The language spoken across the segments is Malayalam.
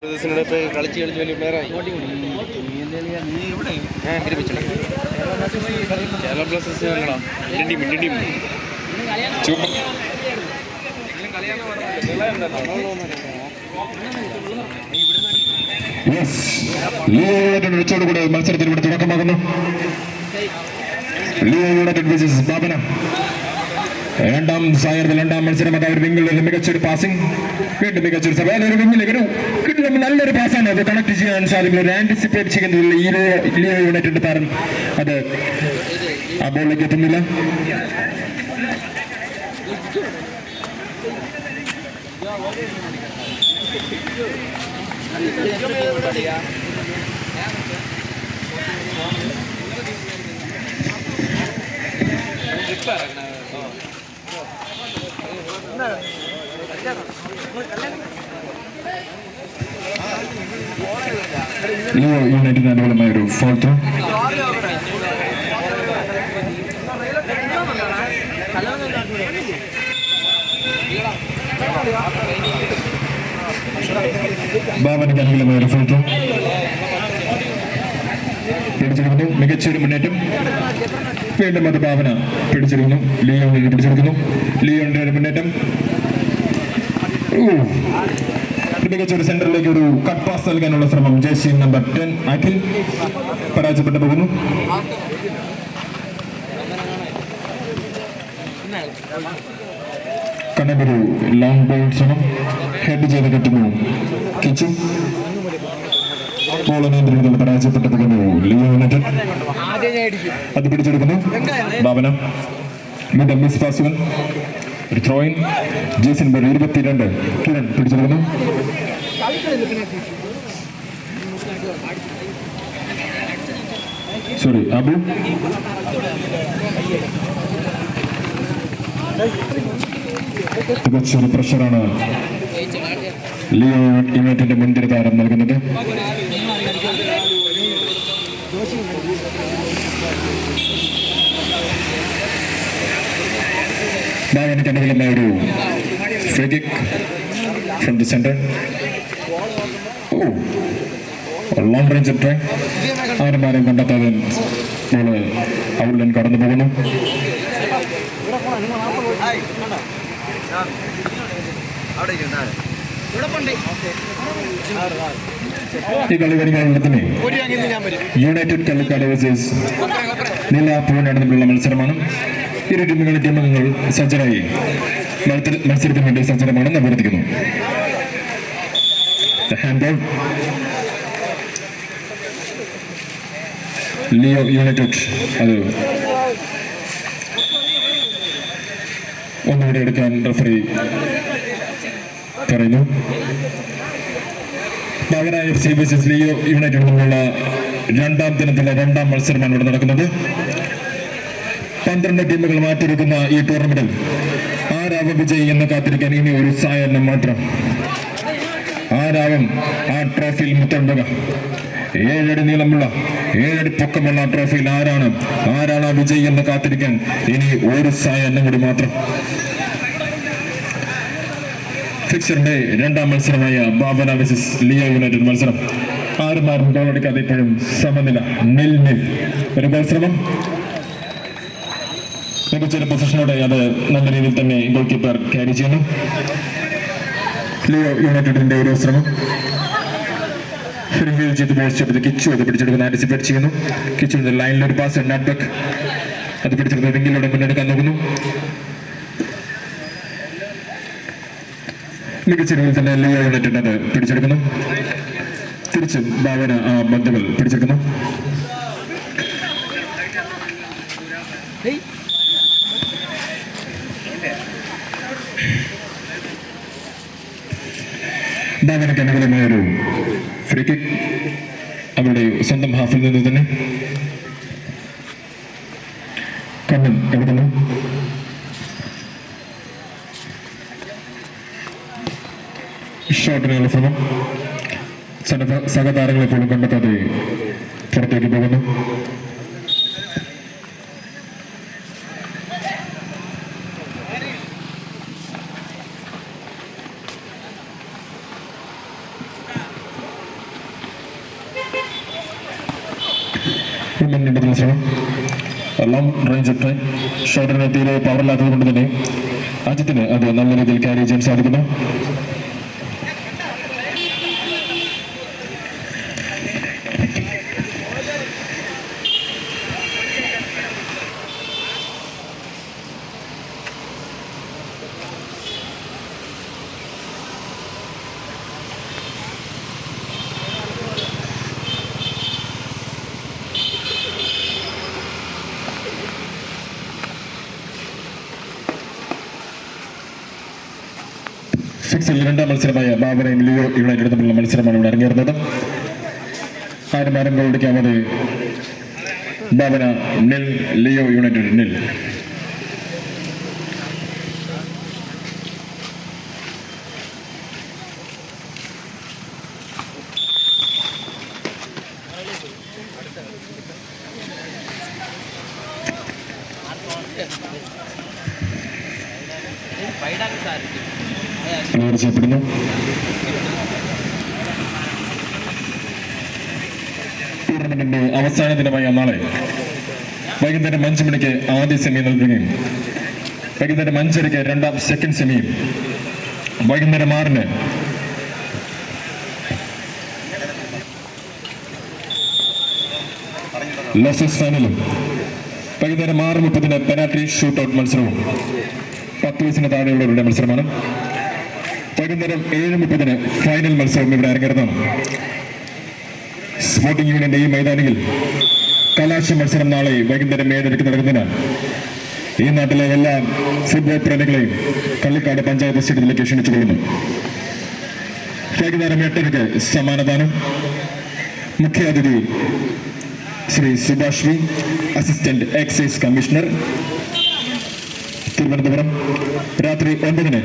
കളിച്ച് വലിയ പ്ലെയറായി. കേരള ബ്ലാസ്റ്റേഴ്സ് ഇന്ത്യൻ ടീം വെച്ചോടുകൂടെ മത്സരത്തിന് ഇവിടെ തുടക്കമാകുന്നു. ലിയോ യുണൈറ്റഡ് വേഴ്സസ് ഭാവന. രണ്ടാം മത്സരം. അതായത് വിങ്ങിൽ മികച്ചൊരു പാസിംഗ്, വീണ്ടും മികച്ചൊരു വിങ്ങിലേക്ക് കിട്ടുന്ന നല്ലൊരു പാസ്സാണ്. അത് കണക്ട് ചെയ്യാൻ സാധിക്കുന്നത്, ആന്റിസിപ്പേറ്റ് ചെയ്യുന്നതിൽ ലിയോ യുണൈറ്റഡ് താരം അത് ആ ബോളിലേക്ക് എത്തുന്നില്ല. ലിയോ യുണൈറ്റഡിന് അനുകൂലമായ ഒരു ഫോൾ ത്രോ. ഭാവനയ്ക്ക് അനുകൂലമായ ഒരു ഫോൾ ത്രോ. പിടിച്ചെടുക്കുന്നു, മികച്ചൊരു മുന്നേറ്റം. വീണ്ടും അത് ഭാവന പിടിച്ചെടുക്കുന്നു. ലിയോന്റെ ഒരു മുന്നേറ്റം. മികച്ചൊരു സെന്ററിലേക്ക് ഒരു കട്ട് പാസ് നൽകാനുള്ള ശ്രമം ജേഴ്സി നമ്പർ 10 അഖിൽ പരാജയപ്പെട്ടു പോകുന്നു. കണ്ണൊരു ലോങ് ബോൾ ശ്രമം ഹെഡ് ചെയ്ത് കിട്ടുന്നു. കിച്ചു ബോൾ നിയന്ത്രിക്കുന്നതിൽ പരാജയപ്പെട്ടു പോകുന്നു. ലിയോ യുണൈറ്റഡ് അത് പിടിച്ചെടുക്കുന്നു. ഭാവന മിസ് പാസുകൾ, ഒരു ത്രോയിൻ. ജേസി നമ്പർ 22 കിരൺ പിടിച്ചെടുക്കുന്നു. സോറി അബു. മികച്ചൊരു പ്രഷറാണ് ലിയോ യുണൈറ്റഡിന്റെ മുൻനിര താരം നൽകുന്നത്. ഭാവനയ്ക്ക് അനുകൂലമായ ഒരു free kick from the centre. Long range try. ആരും കണ്ടെത്താതെ ബോള് ഔട്ട്ലൈൻ കടന്നു പോകുന്നു. ഈ കളി കഴിഞ്ഞ തന്നെ യുണൈറ്റഡ് കള്ളിക്കാട് വേഴ്സസ് നീലാപ്പൂവിനാണ് തമ്മിലുള്ള മത്സരമാണ്. ഇരു ടീമുകൾ സജ്ജരായി മത്സരത്തിന് വേണ്ടി സജ്ജരമാണെന്ന് അഭ്യർത്ഥിക്കുന്നു. ലിയോ യുണൈറ്റഡ് അത് ഒന്നുകൂടെ എടുക്കാൻ റഫറി പറയുന്നു. ഭാവന FC വേഴ്സസ് ലിയോ യുണൈറ്റഡ് തമ്മിലുള്ള രണ്ടാം ദിനത്തിലെ രണ്ടാം മത്സരമാണ് ഇവിടെ നടക്കുന്നത്. 12 ടീമുകൾ മാറ്റിയിരിക്കുന്ന ഈ ടൂർണമെന്റിൽ ആരാവും വിജയി എന്ന് കാത്തിരിക്കാൻ ഇനി ഒരു സായാഹ്നം മാത്രം. ആരാവും ആ ട്രോഫിയിൽ മുത്തണ്ടുക? 7 അടി നീളമുള്ള 7 അടി പൊക്കമുള്ള ട്രോഫിയിൽ ആരാണ് ആ വിജയി എന്ന് കാത്തിരിക്കാൻ ഇനി ഒരു സായാഹ്നം കൂടി മാത്രം. ഫിക്സറിന്റെ രണ്ടാം മത്സരമായ ഭാവന വേഴ്സസ് ലിയോ യുണൈറ്റഡ് മത്സരം. ആരും ഗോളടിക്കാതെ ഇപ്പോഴും സമനില 0-0. ഒരു ഗോൾ ശ്രമം മികച്ചൊരു പൊസിഷനോടെ അത് നല്ല രീതിയിൽ തന്നെ ഗോൾ കീപ്പർ ക്യാരി ചെയ്യുന്നു. ലിയോ യുണൈറ്റഡിന്റെ ഒരു ശ്രമം കിച്ചു അത് പിടിച്ചെടുക്കുന്ന ആന്റിസിപ്പേറ്റ് ചെയ്യുന്നു. കിച്ചുവിന്റെ ലൈനിലൊരു പാസ്, നാട്ട്ബാക്ക് അത് പിടിച്ചെടുത്ത് വിങ്ങിലൂടെ മുന്നെടുക്കാൻ നോക്കുന്നു. മികച്ച രീതിയിൽ തന്നെ ലിയോ യുണൈറ്റഡ് അത് പിടിച്ചെടുക്കുന്നു. തിരിച്ച് ഭാവന ആ ബന്ധുകൾ പിടിച്ചെടുക്കുന്നു. ഭാവനയ്ക്ക് അനുകൂലമായ ഒരു ഫ്രീ കിക്ക് അവരുടെ സ്വന്തം ഹാഫിൽ നിന്ന് തന്നെ കണ്ണൻ എടുക്കുന്നു. ഷോട്ടിനുള്ള ശ്രമം സഹതാരങ്ങളെ പോലും കണ്ടെത്താതെ പുറത്തേക്ക് പോകുന്നു. മുന്നിൻ്റെ മത്സരം ലോങ് റേഞ്ച് ട്രൈ ഷോട്ടിന് തീരെ പവറില്ലാത്തത് കൊണ്ട് തന്നെ അജിത്തിന് അത് നല്ല രീതിയിൽ ക്യാരി ചെയ്യാൻ സാധിക്കുന്നു. സിക്സിൽ രണ്ടാം മത്സരമായ ബാബനയും ലിയോ യുണൈറ്റഡ് തമ്മിലുള്ള മത്സരമാണ് ഇവിടെ അരങ്ങേറുന്നത്. ആരും ഗോളിക്കാമത് ബാബന നിൽ, ലിയോ യുണൈറ്റഡ് നിൽ. ചെയ്യപ്പെടുന്നു. ടൂർണമെന്റിന്റെ അവസാന ദിനമായ നാളെ വൈകുന്നേരം 5 മണിക്ക് ആദ്യ സെമി നൽകുകയും വൈകുന്നേരം 5:30 രണ്ടാം സെക്കൻഡ് സെമിയും വൈകുന്നേരം 6 ലോസസ് ഫൈനലും വൈകുന്നേരം 6:30 പെനാൽറ്റി ഷൂട്ടൌട്ട് മത്സരവും 10 വയസ്സിന് താഴെയുള്ളവരുടെ മത്സരമാണ്. വൈകുന്നേരം 7:30 ഫൈനൽ മത്സരം ഇവിടെ അരങ്ങേറുന്നതാണ്. സ്പോർട്ടിംഗ് യൂണിയന്റെ ഈ മൈതാനിയിൽ കലാശ മത്സരം നാളെ വൈകുന്നേരം 7:30 നടക്കുന്നതിനാൽ ഈ നാട്ടിലെ എല്ലാ ഫുട്ബോൾ പ്രേമികളെയും കള്ളിക്കാട് പഞ്ചായത്ത് സ്റ്റേഡിയത്തിലേക്ക് ക്ഷണിച്ചുകൊള്ളുന്നു. വൈകുന്നേരം 8:30 സമ്മാനദാനം. മുഖ്യാതിഥി Shri Subhash V, assistant excise commissioner, Thiruvananthapuram. രാത്രി 9:00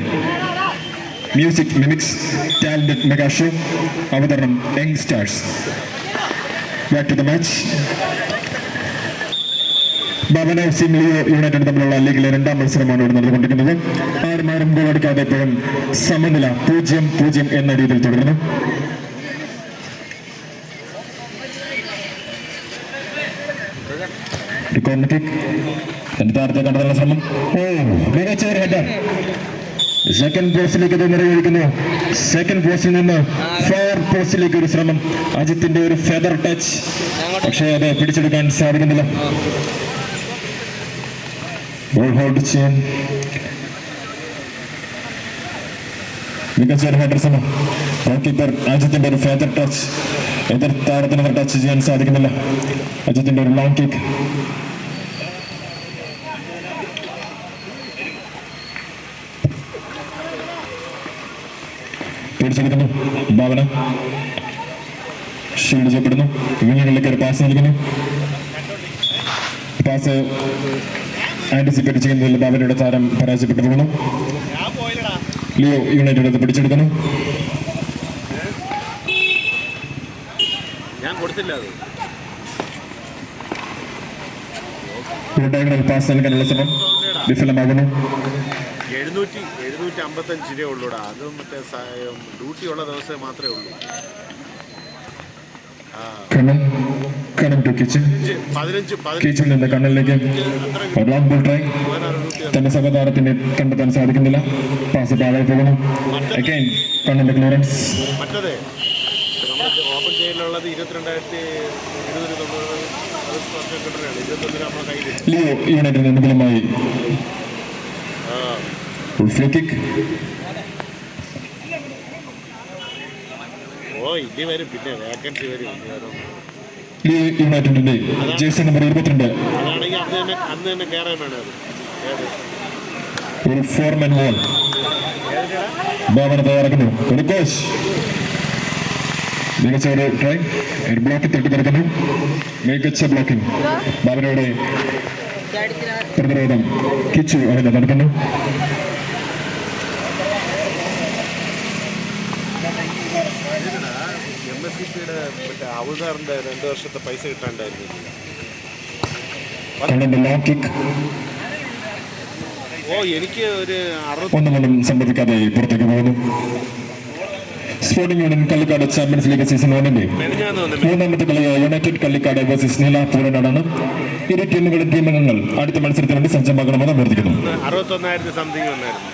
music mimics talented mega show, അവതരണം Young Stars. Back to the match. ബാബന എഫ് ലിയോ യുണൈറ്റഡ് തമ്മിലുള്ള ലീഗിലെ രണ്ടാം മത്സരമാണ് ഇവിടെ നടന്നുകൊണ്ടിരിക്കുന്നത്. ആരും ഗോൾ അടിക്കാതെ ഇപ്പോഴും സമനില 0-0 എന്ന രീതിയിൽ തുടരുന്നു. കോർണർ കിക്ക്, തന്റെ താരത്തെ കണ്ടെത്താനുള്ള ശ്രമം. മികച്ച ഒരു ഹെഡർ. സെക്കൻഡ് പോസ്റ്റിലേക്ക് ഇത് നിറയൊഴിക്കുന്നു. സെക്കൻഡ് പോസ്റ്റിൽ നിന്ന് ഫോർ പോസ്റ്റിലേക്ക് ഒരു ശ്രമം. അജിത്തിന്റെ ഒരു ഫെദർ ടച്ച്, പക്ഷേ അത് പിടിച്ചെടുക്കാൻ സാധിക്കുന്നില്ല. ബോൾ ഹോൾഡ് ചെയ്യാൻ മികച്ച ഒരു ഹെഡർ ശ്രമം. ഗോൾ കീപ്പർ അജിത്തിന്റെ ഒരു ഫെദർ ടച്ച്, എതിർ താരത്തിന് ടച്ച് ചെയ്യാൻ സാധിക്കുന്നില്ല. അജിത്തിന്റെ ഒരു ലോങ് കിക്ക്. പിടിച്ചെടുക്കുന്നു. ഭാവന ഷീൽഡ് ചെയ്യപ്പെടുന്നു. വിങ്ങിലേക്ക് ഒരു പാസ് നൽകുന്നു. പാസ് ആന്റിസിപ്പേറ്റ് ചെയ്യുന്നതിൽ ഭാവനയുടെ താരം പരാജയപ്പെട്ടു പോകുന്നു. ലിയോ യുണൈറ്റഡ് അത് പിടിച്ചെടുക്കുന്നു. പാസ് നൽകാനുള്ള ശ്രമം വിഫലമാകുന്നു. 755 രൂപ ഉള്ളൂടാ. അത് മറ്റേ ഡ്യൂട്ടി ഉള്ള ദിവസം മാത്രമേ ഉള്ളൂ. കിച്ചണിൽ നിന്ന് കണ്ണലിലേക്ക് തന്റെ സഹതാരത്തിന് കണ്ടെത്താൻ സാധിക്കുന്നില്ല. പാസ് താഴെ പോകുന്നു. കണ്ണിന്റെ ക്ലിയറൻസ്. മറ്റേ ഓപ്പൺ ചെയ്യലുള്ളത് 22,000 ലിയോ യുണൈറ്റഡ് അനുകൂലമായി ഫ്രീ കിക്ക്. ഇനി വരും, പിന്നെ വേക്കൻസി വരും. ലിയോ യുണൈറ്റഡിന്റെ ജേഴ്സി നമ്പർ 22. അതാണെങ്കിൽ അന്ന് തന്നെ കയറാൻ വേണം. ഒരു ഫോർമാൻ വോൾ ഭാവന തയ്യാറാക്കുന്നു. ഒരു കോച്ച് മികച്ച ഒരു ട്രൈ. ഒരു ബ്ലോക്കിൽ തട്ടിത്തെടുക്കുന്നു. മികച്ച ബ്ലോക്കിംഗ്. ഭാവനയുടെ പ്രതിരോധം കിച്ചു അവനെ നടക്കുന്നു. MSCPയുടെ മറ്റേ അവതാറിന്റെ 2 വർഷത്തെ പൈസ കിട്ടാണ്ടായിരുന്നു. Long kick. എനിക്ക് ഒരു ഒന്നും സംഭവിക്കാതെ പുറത്തേക്ക് പോകുന്നു. Sporting Union Kallikkad Champions League season 1-ന്റെ മെനഞ്ഞാന്ന് വന്നില്ല. മൂന്നാമത്തെ കളിയായ യുണൈറ്റഡ് കള്ളിക്കാട് വേഴ്സസ് നീല പൂരനാടാണ്. ഇരു ടീമുകളും ടീമംഗങ്ങൾ അടുത്ത മത്സരത്തിന് വേണ്ടി സജ്ജമാക്കണമെന്ന് അഭ്യർത്ഥിക്കുന്നു. 61,000 സംതിങ് വന്നായിരുന്നു.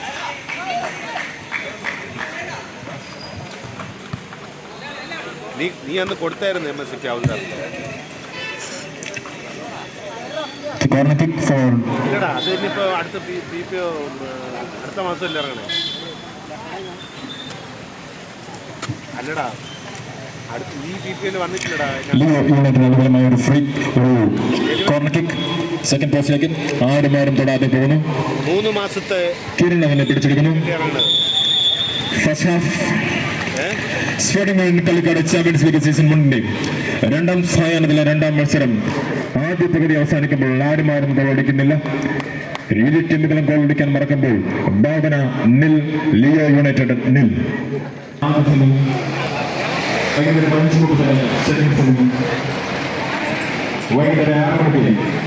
നീ അന്ന് കൊടുത്തായിരുന്നു MSC ഹൗൽദാർ. കോർണർ കിക്ക് ഫോർ ഇല്ലടാ, അത് ഇനിയിപ്പോ അടുത്ത PPO അടുത്ത മാസമല്ല ഇറങ്ങണേ. അല്ലടാ, അടുത്ത ഈ PPL വന്നിട്ടില്ലടാ. ലിയോ യുണൈറ്റഡ് അനുകൂലമായ ഒരു ഫ്രീ ഒരു കോർണർ കിക്ക് സെക്കൻഡ് പോസ്റ്റിലേക്ക് ആരുമാരും തൊടാതെ പോകുന്നു. 3 മാസത്തെ കിരൺ അവനെ പിടിച്ചെടുക്കുന്നു. ഇറങ്ങണത്. First half Sporting Union Kallikkad Champions League season 1-ന്റെ രണ്ടാം സായാഹ്നത്തിലെ രണ്ടാം മത്സരം ആദ്യ പകുതി അവസാനിക്കുമ്പോൾ ആരുമാരും ഗോളടിക്കുന്നില്ല. ഇരു ടീമുകളും ഗോളടിക്കാൻ മറക്കുമ്പോൾ ഭാവന നിൽ ലിയോ യുണൈറ്റഡ് നിൽ. വൈകുന്നേരം 5:30 വൈകുന്നേരം 6 മണിക്ക്